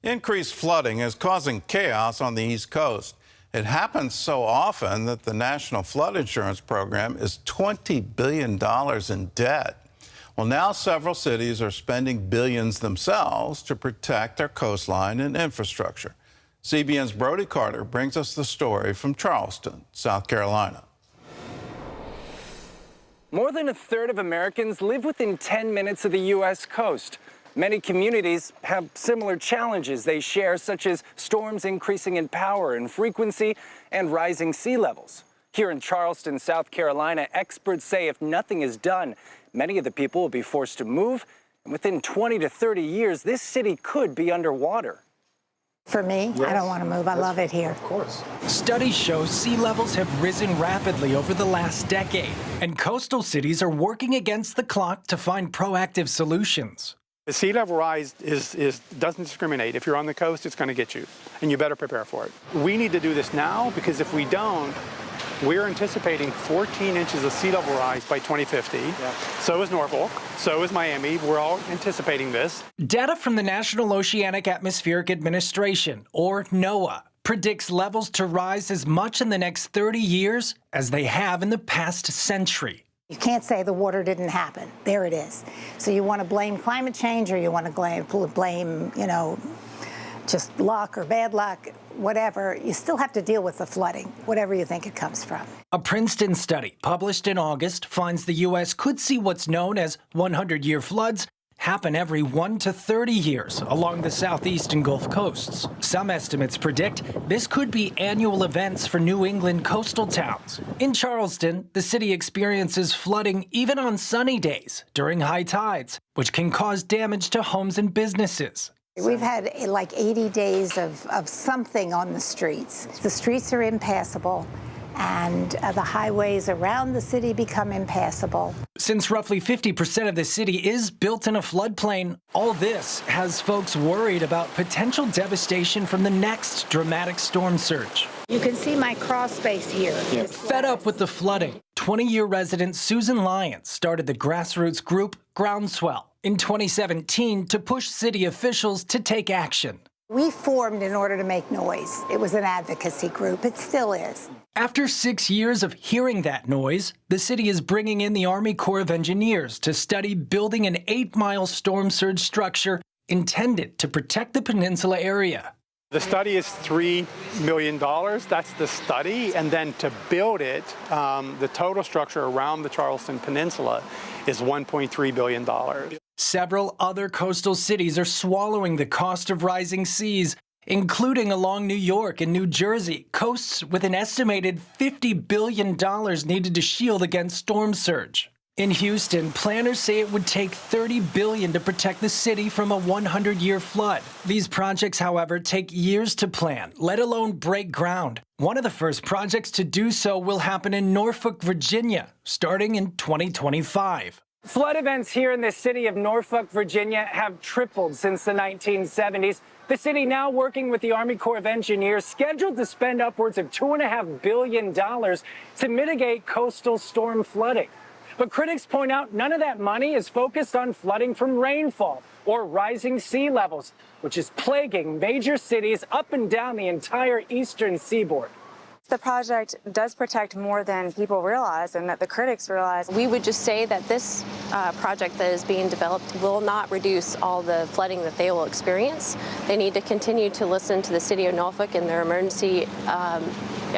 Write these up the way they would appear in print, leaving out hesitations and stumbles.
Increased flooding is causing chaos on the East Coast. It happens so often that the National Flood Insurance Program is $20 billion in debt. Well, now several cities are spending billions themselves to protect their coastline and infrastructure. CBN's Brody brings us the story from Charleston, South Carolina. More than a third of Americans live within 10 minutes of the U.S. coast. Many communities have similar challenges they share, such as storms increasing in power and frequency and rising sea levels. Here in Charleston, South Carolina, experts say if nothing is done, many of the people will be forced to move, and within 20 to 30 years, this city could be underwater. For me, yes. I don't want to move. I love it here. Of course. Studies show sea levels have risen rapidly over the last decade, and coastal cities are working against the clock to find proactive solutions. The sea level rise doesn't discriminate. If you're on the coast, it's going to get you, and you better prepare for it. We need to do this now, because if we don't, we're anticipating 14 inches of sea level rise by 2050. Yeah. So is Norfolk, so is Miami. We're all anticipating this. Data from the National Oceanic Atmospheric Administration, or NOAA, predicts levels to rise as much in the next 30 years as they have in the past century. You can't say the water didn't happen. There it is. So you want to blame climate change, or you want to blame, just luck or bad luck, whatever. You still have to deal with the flooding, whatever you think it comes from. A Princeton study published in August finds the U.S. could see what's known as 100-year floods happen every 1 to 30 years along the southeast and Gulf coasts. Some estimates predict this could be annual events for New England coastal towns. In Charleston, the city experiences flooding even on sunny days during high tides, which can cause damage to homes and businesses. We've had like 80 days of something on the streets. The streets are impassable, and the highways around the city become impassable. Since roughly 50% of the city is built in a floodplain, all this has folks worried about potential devastation from the next dramatic storm surge. You can see my crawl space here. Yeah. Fed up with the flooding, 20-year resident Susan Lyons started the grassroots group Groundswell in 2017 to push city officials to take action. We formed in order to make noise. It was an advocacy group. It still is. After 6 years of hearing that noise, the city is bringing in the Army Corps of Engineers to study building an 8-mile storm surge structure intended to protect the peninsula area. The study is $3 million. That's the study. And then to build it, the total structure around the Charleston Peninsula is $1.3 billion. Several other coastal cities are swallowing the cost of rising seas, including along New York and New Jersey, coasts with an estimated $50 billion needed to shield against storm surge. In Houston, planners say it would take $30 billion to protect the city from a 100-year flood. These projects, however, take years to plan, let alone break ground. One of the first projects to do so will happen in Norfolk, Virginia, starting in 2025. Flood events here in the city of Norfolk, Virginia have tripled since the 1970s. The city now working with the Army Corps of Engineers, scheduled to spend upwards of $2.5 billion to mitigate coastal storm flooding. But critics point out none of that money is focused on flooding from rainfall or rising sea levels, which is plaguing major cities up and down the entire eastern seaboard. The project does protect more than people realize and that the critics realize. We would just say that this project that is being developed will not reduce all the flooding that they will experience. They need to continue to listen to the city of Norfolk and their emergency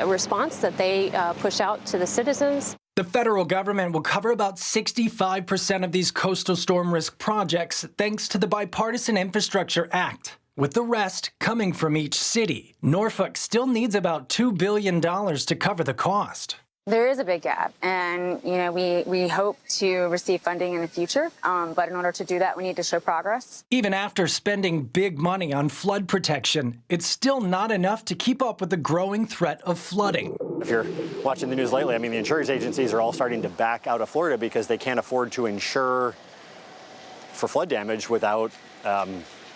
response that they push out to the citizens. The federal government will cover about 65% of these coastal storm risk projects thanks to the Bipartisan Infrastructure Act, with the rest coming from each city. Norfolk still needs about $2 billion to cover the cost. There is a big gap, and we hope to receive funding in the future, but in order to do that, we need to show progress. Even after spending big money on flood protection, it's still not enough to keep up with the growing threat of flooding. If you're watching the news lately, I mean, the insurance agencies are all starting to back out of Florida because they can't afford to insure for flood damage without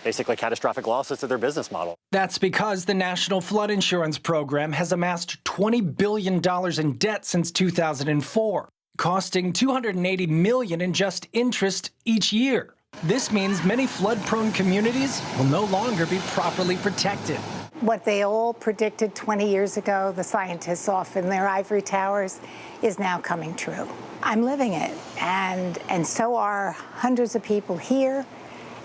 basically catastrophic losses to their business model. That's because the National Flood Insurance Program has amassed $20 billion in debt since 2004, costing $280 million in just interest each year. This means many flood-prone communities will no longer be properly protected. What they all predicted 20 years ago, the scientists off in their ivory towers, is now coming true. I'm living it, and so are hundreds of people here,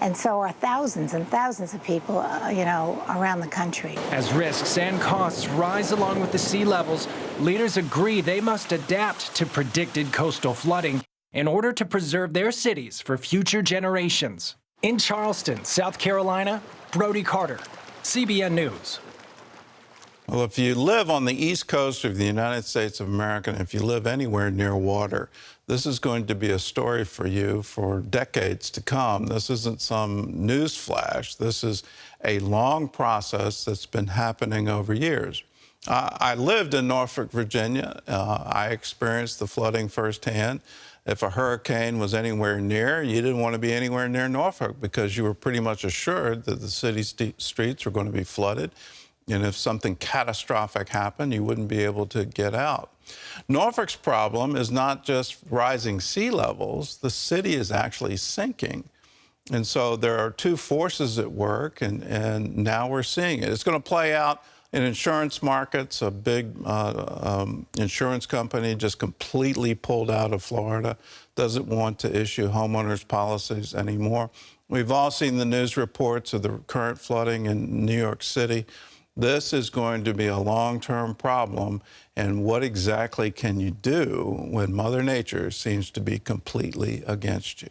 and so are thousands and thousands of people, around the country. As risks and costs rise along with the sea levels, leaders agree they must adapt to predicted coastal flooding in order to preserve their cities for future generations. In Charleston, South Carolina, Brody Carter, CBN News. Well, if you live on the East Coast of the United States of America, and if you live anywhere near water, this is going to be a story for you for decades to come. This isn't some news flash. This is a long process that's been happening over years. I lived in Norfolk, Virginia. I experienced the flooding firsthand. If a hurricane was anywhere near, you didn't want to be anywhere near Norfolk because you were pretty much assured that the city's streets were going to be flooded. And if something catastrophic happened, you wouldn't be able to get out. Norfolk's problem is not just rising sea levels. The city is actually sinking. And so there are two forces at work, and now we're seeing it. It's going to play out in insurance markets. A big insurance company just completely pulled out of Florida, doesn't want to issue homeowners policies anymore. We've all seen the news reports of the current flooding in New York City. This is going to be a long-term problem, and what exactly can you do when Mother Nature seems to be completely against you?